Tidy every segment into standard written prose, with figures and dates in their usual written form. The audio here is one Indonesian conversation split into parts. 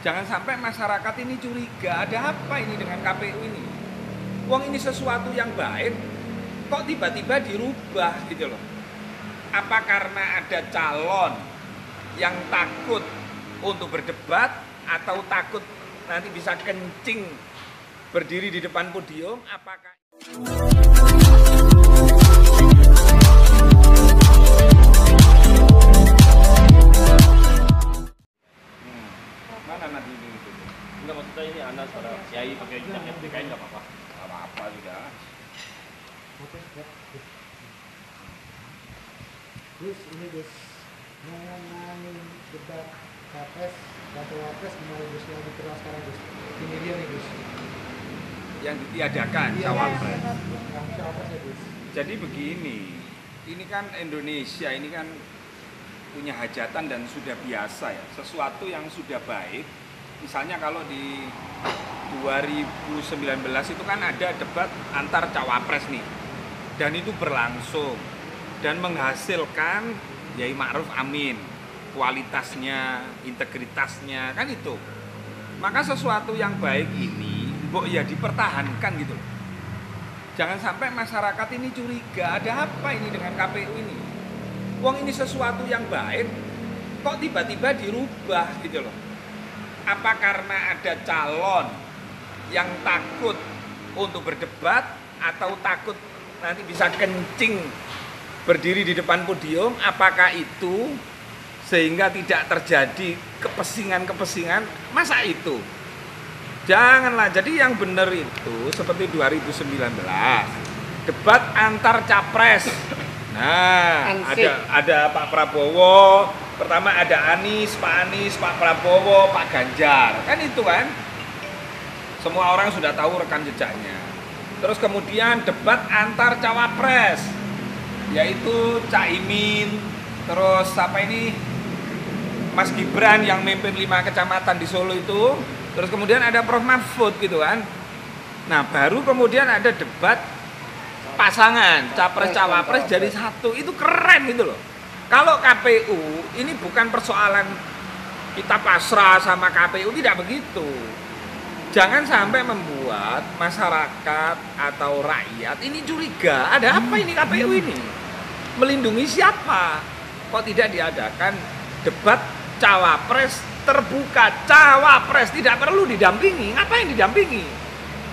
Jangan sampai masyarakat ini curiga, ada apa ini dengan KPU ini? Wong ini sesuatu yang baik, kok tiba-tiba dirubah gitu loh. Apa karena ada calon yang takut untuk berdebat atau takut nanti bisa kencing berdiri di depan podium? Apakah mana nanti itu? Enggak, maksudnya ini anak para kiai pakai jaket DKI nggak apa-apa. Gak apa-apa juga. Gus, ini Gus, mengenai debat capres dan cawapres gimana Gus yang diterima sekarang Gus? Ini dia nih Gus. Yang ditiadakan Iya, cawapres. yang cawapres ya Gus. Jadi begini, ini kan Indonesia ini kan punya hajatan dan sudah biasa ya, sesuatu yang sudah baik. Misalnya kalau di 2019 itu kan ada debat antar cawapres nih, dan itu berlangsung dan menghasilkan Yai Ma'ruf Amin, kualitasnya, integritasnya, kan itu. Maka sesuatu yang baik ini, mbok ya dipertahankan gitu loh. Jangan sampai masyarakat ini curiga, ada apa ini dengan KPU ini? Wong ini sesuatu yang baik, kok tiba-tiba dirubah gitu loh. Apa karena ada calon yang takut untuk berdebat atau takut nanti bisa kencing berdiri di depan podium? Apakah itu sehingga tidak terjadi kepesingan-kepesingan? Masa itu? Janganlah. Jadi yang benar itu seperti 2019 debat antar capres. Nah, ada Pak Prabowo, pertama ada Anies, Pak Prabowo, Pak Ganjar. Kan itu kan. Semua orang sudah tahu rekam jejaknya. Terus kemudian debat antar cawapres, yaitu Caimin, terus apa ini Mas Gibran yang memimpin 5 kecamatan di Solo itu. Terus kemudian ada Prof Mahfud gitu kan. Nah, baru kemudian ada debat pasangan capres-cawapres jadi satu. Itu keren gitu loh. Kalau KPU ini bukan persoalan kita pasrah sama KPU, tidak begitu. Jangan sampai membuat masyarakat atau rakyat ini curiga, ada apa ini KPU ini? Melindungi siapa? Kok tidak diadakan debat cawapres terbuka? Cawapres tidak perlu didampingi. Ngapain didampingi?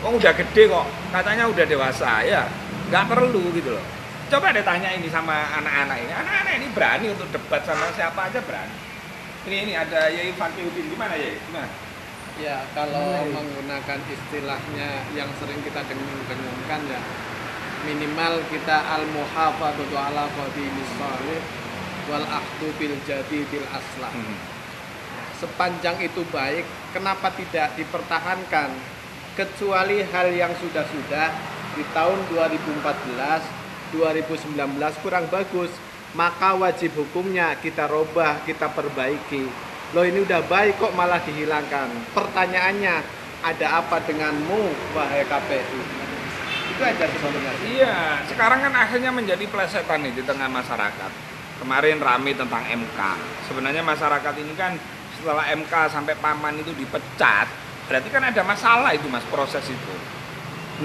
Wong udah gede kok, katanya udah dewasa ya. Nggak perlu gitu loh. Coba deh tanya ini sama anak-anak ini. Anak-anak ini berani untuk debat sama siapa aja berani. Ini ada Yai Fakihudin, gimana Yai? Gimana? Ya, kalau menggunakan istilahnya yang sering kita dengung-dengungkan ya, minimal kita al-muhafadzatu ala qadimis shalih wal akhdu bil jadi bil aslah. Sepanjang itu baik, kenapa tidak dipertahankan? Kecuali hal yang sudah-sudah di tahun 2014, 2019 kurang bagus, maka wajib hukumnya kita robah, kita perbaiki. Loh, ini udah baik kok malah dihilangkan. Pertanyaannya, ada apa denganmu wahai KPU? Itu aja sebenarnya. Iya, sekarang kan akhirnya menjadi plesetan nih di tengah masyarakat. Kemarin rame tentang MK. Sebenarnya masyarakat ini kan setelah MK sampai paman itu dipecat, berarti kan ada masalah itu Mas, proses itu.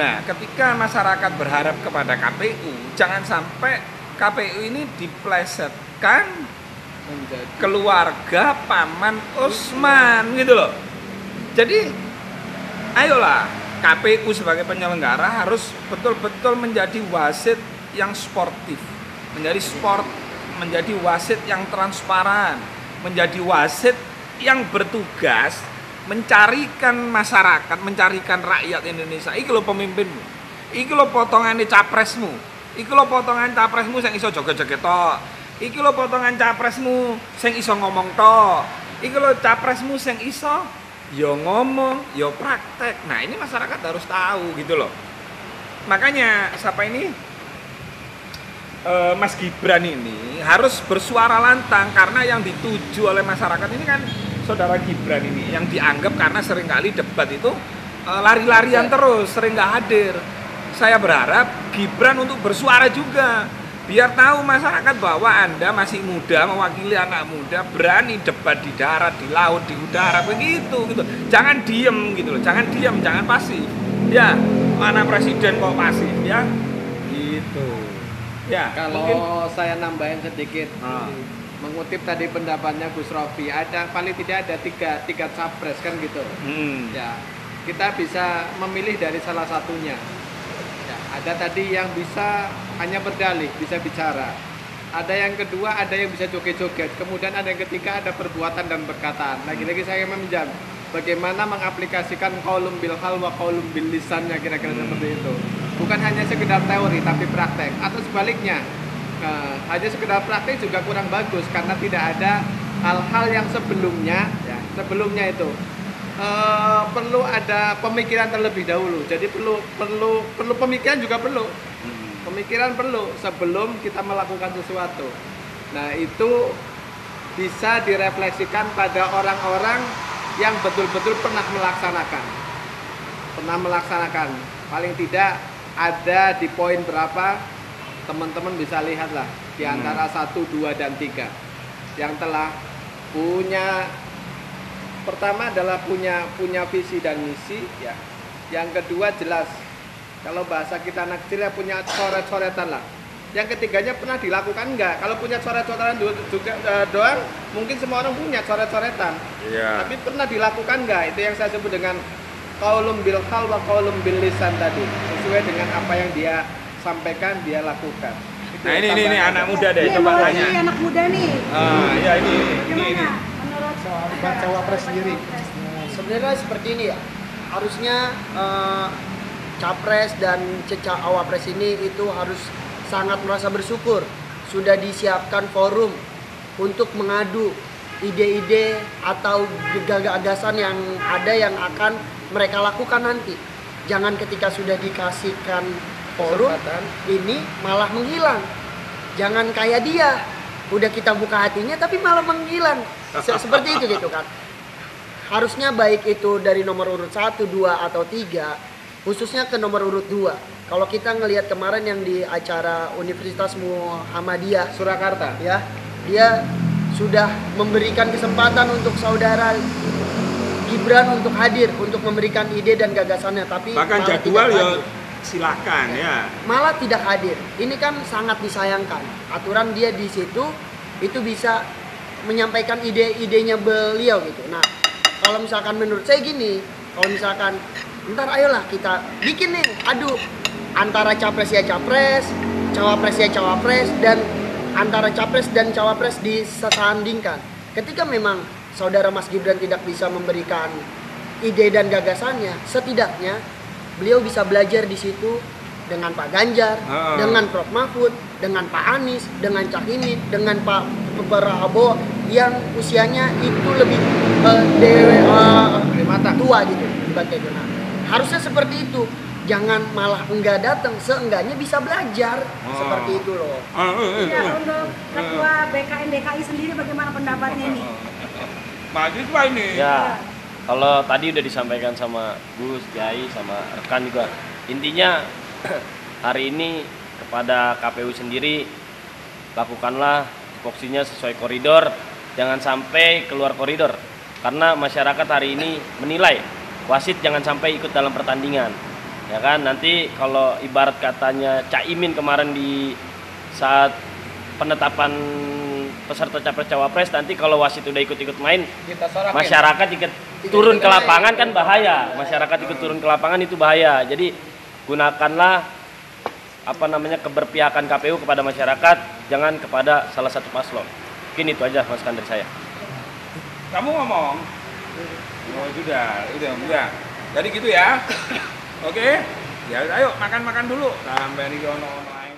Nah, ketika masyarakat berharap kepada KPU, jangan sampai KPU ini diplesetkan Menjadi keluarga Paman Usman gitu loh. Jadi, ayolah KPU sebagai penyelenggara harus betul-betul menjadi wasit yang sportif, menjadi wasit yang transparan, menjadi wasit yang bertugas mencarikan masyarakat, mencarikan rakyat Indonesia. Iki lho pemimpinmu, iki lho potongane capresmu, iki lho potongan capresmu sing iso joget-joget tok, iki lho potongan capresmu sing iso ngomong tok, iki lho capresmu sing iso ya ngomong, ya praktek. Nah, ini masyarakat harus tahu gitu loh. Makanya siapa ini Mas Gibran ini harus bersuara lantang, karena yang dituju oleh masyarakat ini kan Saudara Gibran ini yang dianggap karena seringkali debat itu lari-larian terus, sering nggak hadir. Saya berharap Gibran untuk bersuara juga. Biar tahu masyarakat bahwa Anda masih muda, mewakili anak muda, berani debat di darat, di laut, di udara, begitu gitu. Jangan diem gitu loh, jangan diem, jangan pasif. Ya, mana presiden kok pasif ya? Gitu. Ya, Kalau mungkin. saya nambahin sedikit, Ah. mengutip tadi pendapatnya Gus Rofi, ada paling tidak ada tiga capres kan gitu. Ya, kita bisa memilih dari salah satunya. Ya, ada tadi yang bisa hanya berdalih, bisa bicara. Ada yang kedua, ada yang bisa joget-joget. Kemudian ada yang ketiga, ada perbuatan dan perkataan. Lagi-lagi saya meminjam bagaimana mengaplikasikan qaulun bil hal wa qaulun bil lisannya, kira-kira seperti itu. Bukan hanya sekedar teori tapi praktek, atau sebaliknya. Hanya sekedar praktek juga kurang bagus karena tidak ada hal-hal yang sebelumnya, ya, sebelumnya itu perlu ada pemikiran terlebih dahulu. Jadi perlu pemikiran juga perlu. Pemikiran perlu sebelum kita melakukan sesuatu. Nah, itu bisa direfleksikan pada orang-orang yang betul-betul pernah melaksanakan. Paling tidak ada di poin berapa, teman-teman bisa lihatlah di antara 1, 2, dan 3 yang telah punya. Pertama adalah punya visi dan misi, ya. Yang kedua jelas, kalau bahasa kita anak kecil ya punya coret-coretan lah. Yang ketiganya pernah dilakukan enggak? Kalau punya coret-coretan juga doang, mungkin semua orang punya coret-coretan. Iya. Tapi pernah dilakukan enggak? Itu yang saya sebut dengan qaulun bil hal wa qaulun bil lisan tadi. Sesuai dengan apa yang dia sampaikan, dia lakukan. Itu Nah ini tambahan. anak muda deh, Ini coba mau tanya. ini anak muda nih. Ya ini. Gimana menurut Soal debat cawapres sendiri. Sebenarnya seperti ini ya, harusnya capres dan cawapres ini itu harus sangat merasa bersyukur sudah disiapkan forum untuk mengadu ide-ide atau gagasan yang ada yang akan mereka lakukan nanti. Jangan ketika sudah dikasihkan forum ini malah menghilang. Jangan kayak dia, udah kita buka hatinya tapi malah menghilang. Seperti itu gitu kan. Harusnya baik itu dari nomor urut 1, 2, atau 3, khususnya ke nomor urut 2. Kalau kita ngelihat kemarin yang di acara Universitas Muhammadiyah Surakarta, ya, dia sudah memberikan kesempatan untuk saudara Gibran untuk hadir, untuk memberikan ide dan gagasannya, tapi Bahkan malah jadwal tidak ya hadir. silakan ya. Malah tidak hadir. Ini kan sangat disayangkan. Aturan dia di situ itu bisa menyampaikan ide-idenya beliau gitu. Nah, kalau misalkan menurut saya gini, kalau misalkan ntar ayolah kita bikin nih, adu antara capres ya capres, cawapres ya cawapres, dan antara capres dan cawapres disandingkan. Ketika memang saudara Mas Gibran tidak bisa memberikan ide dan gagasannya, setidaknya beliau bisa belajar di situ dengan Pak Ganjar, dengan Prof Mahfud, dengan Pak Anies, dengan Cak Imin, dengan Pak Prabowo yang usianya itu lebih tua gitu dibanding itu. Nah, harusnya seperti itu. Jangan malah enggak datang, seenggaknya bisa belajar seperti itu loh. ya, untuk ketua BKN DKI sendiri bagaimana pendapatnya ini? Mahasiswa ini. Ya, kalau tadi udah disampaikan sama Gus, Kiai, sama rekan juga. Intinya hari ini kepada KPU sendiri, lakukanlah tupoksinya sesuai koridor, jangan sampai keluar koridor. Karena masyarakat hari ini menilai wasit jangan sampai ikut dalam pertandingan. Ya kan, nanti kalau ibarat katanya Cak Imin kemarin di saat penetapan peserta capres cawapres, nanti kalau wasit udah ikut-ikut main, kita sorakin. masyarakat ikut turun ke lapangan kan bahaya. Masyarakat ikut turun ke lapangan itu bahaya. Jadi gunakanlah keberpihakan KPU kepada masyarakat, jangan kepada salah satu paslon. Mungkin itu aja masukan dari saya. Kamu ngomong. Oh, sudah. Jadi gitu ya. Oke. Ya ayo makan-makan dulu. Sampai nih ono lain.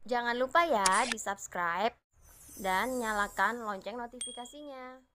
Jangan lupa ya di subscribe dan nyalakan lonceng notifikasinya.